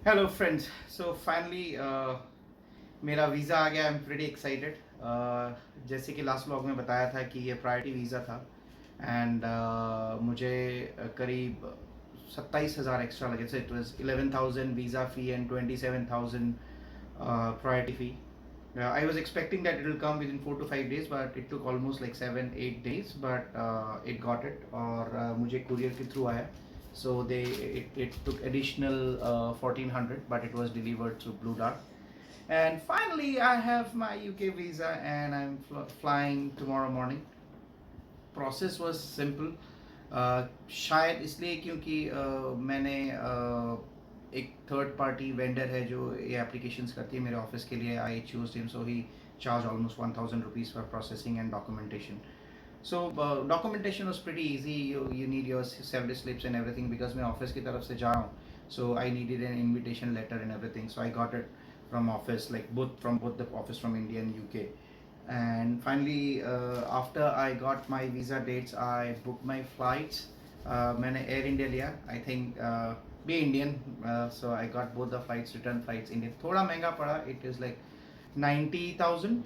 Hello friends so finally मेरा visa आ गया। I am pretty excited. जैसे कि लास्ट व्लॉग में बताया था कि ये प्रायोरिटी वीज़ा था एंड मुझे करीब 27,000 एक्स्ट्रा लगे। So it was 11,000 visa fee and 27,000 priority fee. I was expecting that it will come within 4 to 5 days, but it took almost like 7-8 days. But it got it, और मुझे courier के through आया. So it took additional 1,400, but it was delivered through Blue Dart. And finally, I have my UK visa, and I'm flying tomorrow morning. Process was simple. शायद इसलिए क्योंकि मैंने एक third party vendor है जो ये एप्लीकेशंस करती है मेरे ऑफिस के लिए. I choose him, so he charge almost 1,000 rupees for processing and documentation. So documentation was pretty easy. You need your several slips and everything because मैं ऑफिस की तरफ से जा रहा हूँ. So I needed an invitation letter and everything. So I got it from office, like both the office from India and UK. And finally, after I got my visa dates, I booked my flights. मैंने Air India लिया. I think be Indian, so I got both the flights, return flights Indian. थोड़ा महंगा पड़ा. It is like 90,000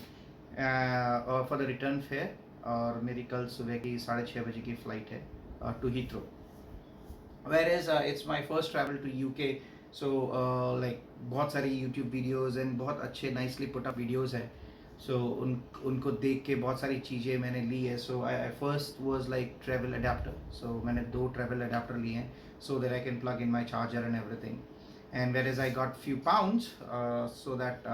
for the return fare. और मेरी कल सुबह की 6:30 बजे की फ़्लाइट है to Heathrow. Whereas it's my first travel to UK, so like बहुत सारी YouTube videos and बहुत अच्छे nicely put up videos हैं. So उनको देख के बहुत सारी चीज़ें मैंने ली है. So I first was like travel adapter. So मैंने 2 travel adapter लिए हैं so that I can plug in my charger and everything. And whereas I got few pounds so that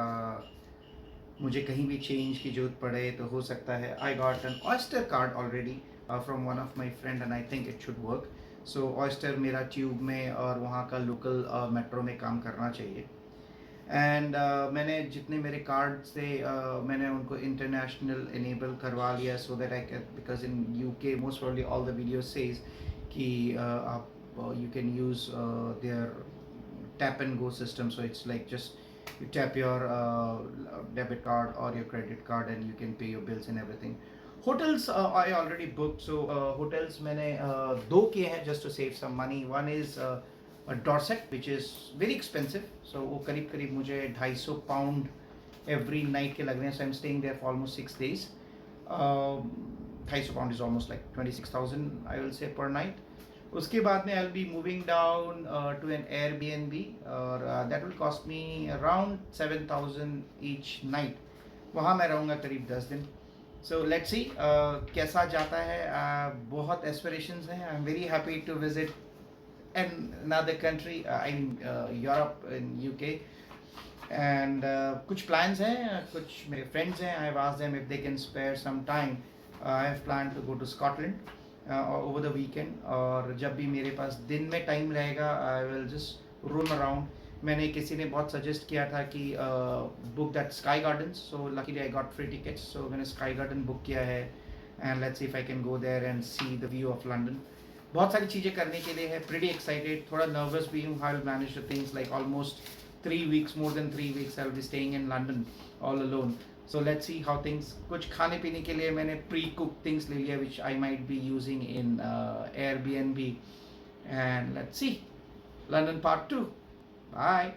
मुझे कहीं भी चेंज की जरूरत पड़े तो हो सकता है. I got an oyster card already from one of my friend and I think it should work. So oyster मेरा ट्यूब में और वहाँ का लोकल मेट्रो में काम करना चाहिए. एंड मैंने जितने मेरे कार्ड थे मैंने उनको इंटरनेशनल इनेबल करवा लिया so that I can, because in UK most probably all the video says कि आप you can use their tap and go system. So it's like just you tap your debit card or your credit card and you can pay your bills and everything. Hotels I already booked. So hotels मैंने 2 किए हैं just to save some money. One is a Dorsett, which is very expensive. So वो करीब करीब मुझे £250 every night के लग रहे हैं. So I'm staying there for almost 6 days. £250 is almost like 26,000 I will say per night. उसके बाद में I'll be moving down to an Airbnb और that will cost me around 7,000 each night. वहाँ मैं रहूँगा करीब 10 दिन. So let's see कैसा जाता है. बहुत aspirations हैं. I'm very happy to visit another country in Europe, in UK. And कुछ plans हैं, कुछ मेरे friends हैं. I've asked them if they can spare some time. I have planned to go to Scotland over the weekend. और जब भी मेरे पास दिन में टाइम रहेगा I will just roam around. मैंने किसी ने बहुत सजेस्ट किया था कि book that sky gardens. So luckily I got free tickets. So मैंने स्काई गार्डन बुक किया है and let's see if I can go there and see the view of London. बहुत सारी चीज़ें करने के लिए है. Pretty excited. थोड़ा नर्वस भी हूँ. I will manage the things like almost 3 weeks, more than 3 weeks I will be staying in London all alone. So let's see how things. कुछ खाने पीने के लिए मैंने pre-cooked things ले लिया which I might be using in Airbnb. And let's see London part 2. Bye.